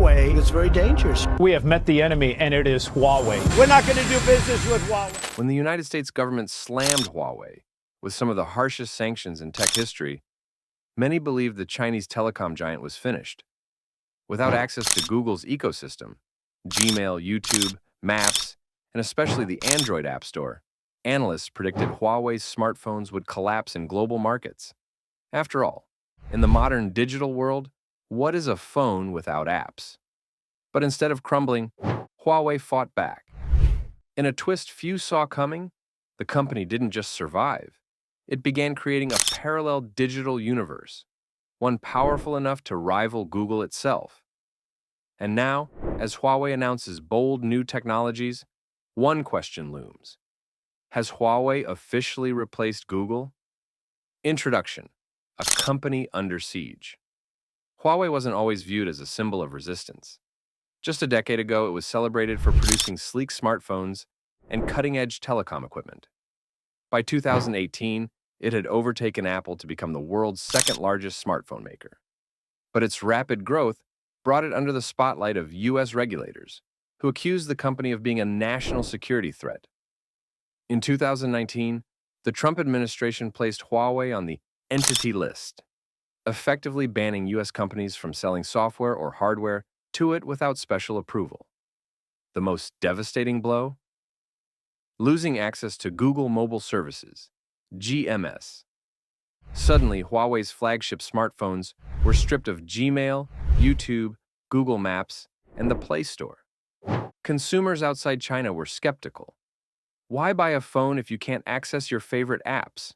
Huawei is very dangerous. We have met the enemy, and it is Huawei. We're not going to do business with Huawei. When the United States government slammed Huawei with some of the harshest sanctions in tech history, many believed the Chinese telecom giant was finished. Without access to Google's ecosystem, Gmail, YouTube, Maps, and especially the Android App Store, analysts predicted Huawei's smartphones would collapse in global markets. After all, in the modern digital world, what is a phone without apps? But instead of crumbling, Huawei fought back. In a twist few saw coming, the company didn't just survive. It began creating a parallel digital universe, one powerful enough to rival Google itself. And now, as Huawei announces bold new technologies, one question looms. Has Huawei officially replaced Google? Introduction: a company under siege. Huawei wasn't always viewed as a symbol of resistance. Just a decade ago, it was celebrated for producing sleek smartphones and cutting-edge telecom equipment. By 2018, it had overtaken Apple to become the world's second-largest smartphone maker. But its rapid growth brought it under the spotlight of U.S. regulators, who accused the company of being a national security threat. In 2019, the Trump administration placed Huawei on the Entity List, effectively banning U.S. companies from selling software or hardware to it without special approval. The most devastating blow? Losing access to Google Mobile Services, GMS. Suddenly, Huawei's flagship smartphones were stripped of Gmail, YouTube, Google Maps, and the Play Store. Consumers outside China were skeptical. Why buy a phone if you can't access your favorite apps?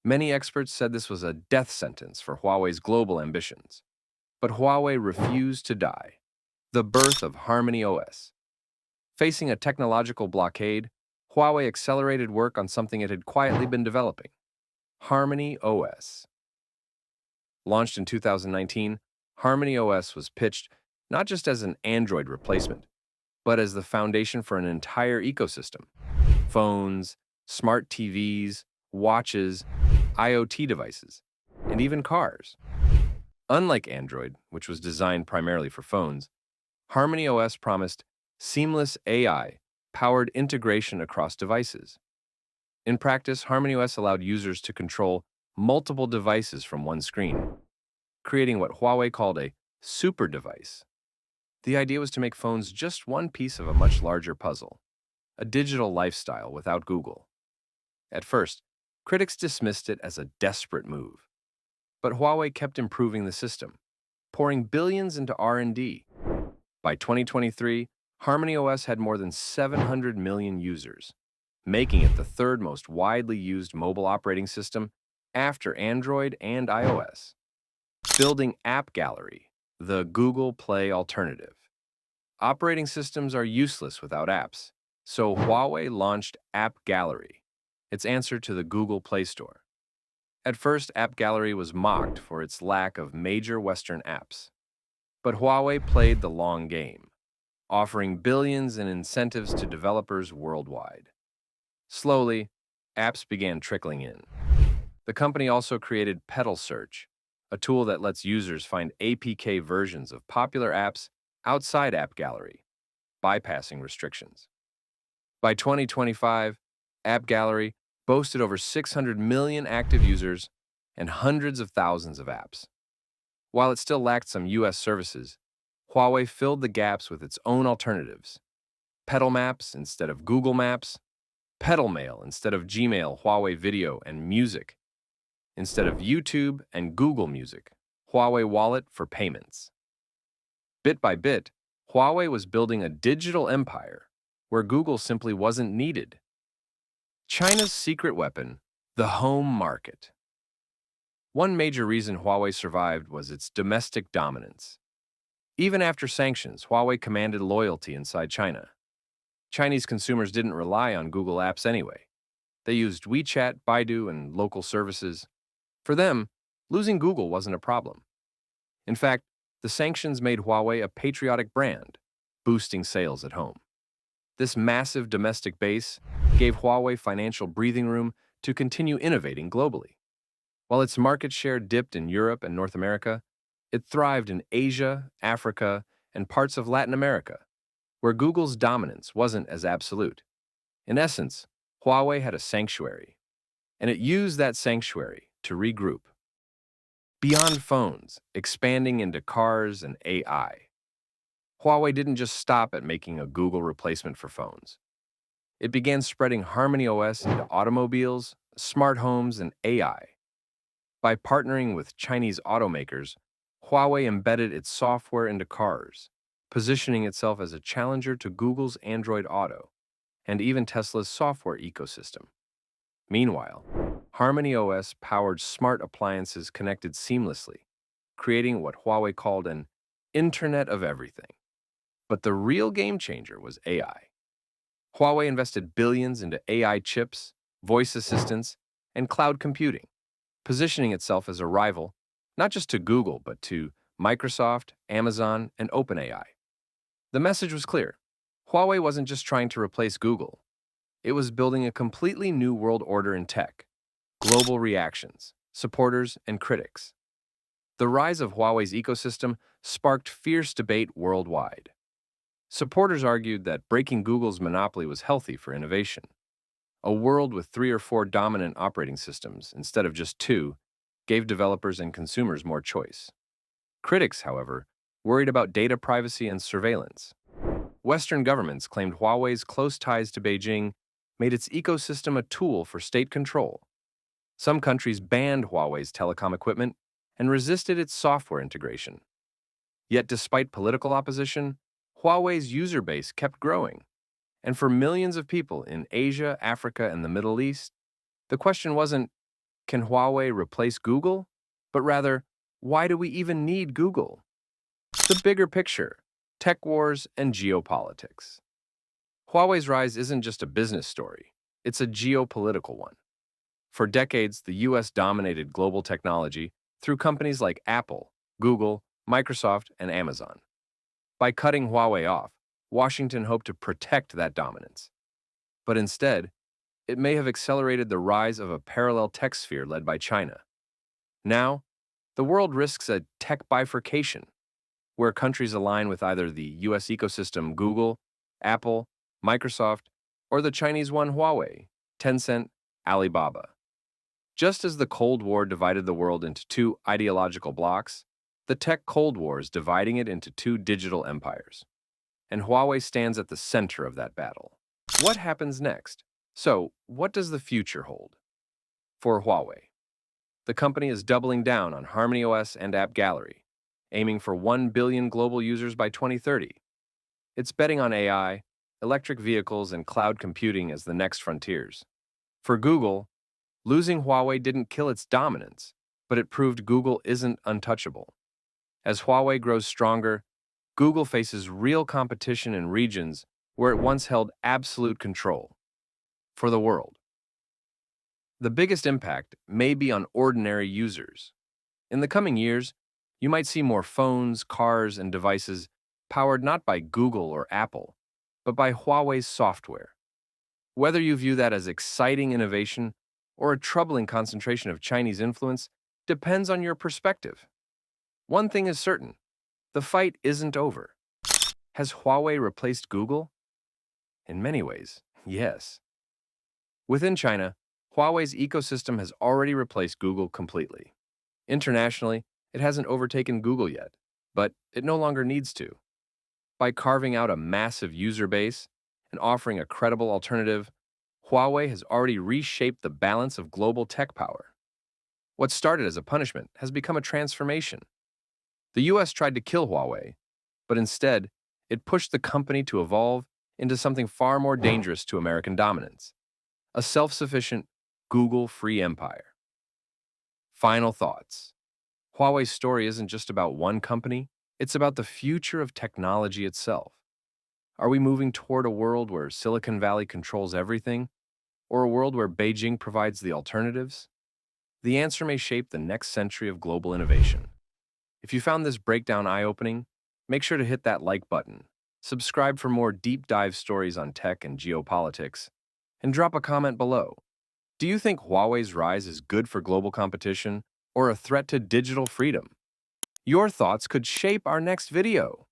Many experts said this was a death sentence for Huawei's global ambitions. But Huawei refused to die. The birth of HarmonyOS. Facing a technological blockade, Huawei accelerated work on something it had quietly been developing: HarmonyOS. Launched in 2019, HarmonyOS was pitched not just as an Android replacement, but as the foundation for an entire ecosystem: phones, smart TVs, watches, IoT devices, and even cars. Unlike Android, which was designed primarily for phones, HarmonyOS promised seamless AI-powered integration across devices. In practice, HarmonyOS allowed users to control multiple devices from one screen, creating what Huawei called a super device. The idea was to make phones just one piece of a much larger puzzle, a digital lifestyle without Google. At first, critics dismissed it as a desperate move. But Huawei kept improving the system, pouring billions into R&D. By 2023, HarmonyOS had more than 700 million users, making it the third most widely used mobile operating system after Android and iOS. Building AppGallery, the Google Play alternative. Operating systems are useless without apps, so Huawei launched AppGallery, its answer to the Google Play Store. At first, AppGallery was mocked for its lack of major Western apps. But Huawei played the long game, offering billions in incentives to developers worldwide. Slowly, apps began trickling in. The company also created Pedal Search, a tool that lets users find APK versions of popular apps outside AppGallery, bypassing restrictions. By 2025, AppGallery boasted over 600 million active users and hundreds of thousands of apps. While it still lacked some U.S. services, Huawei filled the gaps with its own alternatives: Pedal Maps instead of Google Maps, Pedal Mail instead of Gmail, Huawei Video and Music, instead of YouTube and Google Music, Huawei Wallet for payments. Bit by bit, Huawei was building a digital empire where Google simply wasn't needed. China's secret weapon, the home market. One major reason Huawei survived was its domestic dominance. Even after sanctions, Huawei commanded loyalty inside China. Chinese consumers didn't rely on Google apps anyway. They used WeChat, Baidu, and local services. For them, losing Google wasn't a problem. In fact, the sanctions made Huawei a patriotic brand, boosting sales at home. This massive domestic base gave Huawei financial breathing room to continue innovating globally. While its market share dipped in Europe and North America, it thrived in Asia, Africa, and parts of Latin America, where Google's dominance wasn't as absolute. In essence, Huawei had a sanctuary, and it used that sanctuary to regroup. Beyond phones, expanding into cars and AI, Huawei didn't just stop at making a Google replacement for phones. It began spreading HarmonyOS into automobiles, smart homes, and AI. By partnering with Chinese automakers, Huawei embedded its software into cars, positioning itself as a challenger to Google's Android Auto and even Tesla's software ecosystem. Meanwhile, HarmonyOS powered smart appliances connected seamlessly, creating what Huawei called an Internet of Everything. But the real game changer was AI. Huawei invested billions into AI chips, voice assistants, and cloud computing, positioning itself as a rival not just to Google, but to Microsoft, Amazon, and OpenAI. The message was clear. Huawei wasn't just trying to replace Google. It was building a completely new world order in tech. Global reactions, supporters, and critics. The rise of Huawei's ecosystem sparked fierce debate worldwide. Supporters argued that breaking Google's monopoly was healthy for innovation. A world with 3 or 4 dominant operating systems, instead of just 2, gave developers and consumers more choice. Critics, however, worried about data privacy and surveillance. Western governments claimed Huawei's close ties to Beijing made its ecosystem a tool for state control. Some countries banned Huawei's telecom equipment and resisted its software integration. Yet despite political opposition, Huawei's user base kept growing. And for millions of people in Asia, Africa, and the Middle East, the question wasn't, can Huawei replace Google? But rather, why do we even need Google? The bigger picture, tech wars and geopolitics. Huawei's rise isn't just a business story, it's a geopolitical one. For decades, the US dominated global technology through companies like Apple, Google, Microsoft, and Amazon. By cutting Huawei off, Washington hoped to protect that dominance. But instead, it may have accelerated the rise of a parallel tech sphere led by China. Now, the world risks a tech bifurcation, where countries align with either the US ecosystem Google, Apple, Microsoft, or the Chinese one Huawei, Tencent, Alibaba. Just as the Cold War divided the world into 2 ideological blocs, the tech Cold War is dividing it into 2 digital empires. And Huawei stands at the center of that battle. What happens next? So, what does the future hold? For Huawei, the company is doubling down on HarmonyOS and AppGallery, aiming for 1 billion global users by 2030. It's betting on AI, electric vehicles, and cloud computing as the next frontiers. For Google, losing Huawei didn't kill its dominance, but it proved Google isn't untouchable. As Huawei grows stronger, Google faces real competition in regions where it once held absolute control. For the world, the biggest impact may be on ordinary users. In the coming years, you might see more phones, cars, and devices powered not by Google or Apple, but by Huawei's software. Whether you view that as exciting innovation or a troubling concentration of Chinese influence depends on your perspective. One thing is certain, the fight isn't over. Has Huawei replaced Google? In many ways, yes. Within China, Huawei's ecosystem has already replaced Google completely. Internationally, it hasn't overtaken Google yet, but it no longer needs to. By carving out a massive user base and offering a credible alternative, Huawei has already reshaped the balance of global tech power. What started as a punishment has become a transformation. The US tried to kill Huawei, but instead, it pushed the company to evolve into something far more dangerous to American dominance, a self-sufficient, Google-free empire. Final thoughts. Huawei's story isn't just about one company, it's about the future of technology itself. Are we moving toward a world where Silicon Valley controls everything, or a world where Beijing provides the alternatives? The answer may shape the next century of global innovation. If you found this breakdown eye-opening, make sure to hit that like button, subscribe for more deep dive stories on tech and geopolitics, and drop a comment below. Do you think Huawei's rise is good for global competition or a threat to digital freedom? Your thoughts could shape our next video.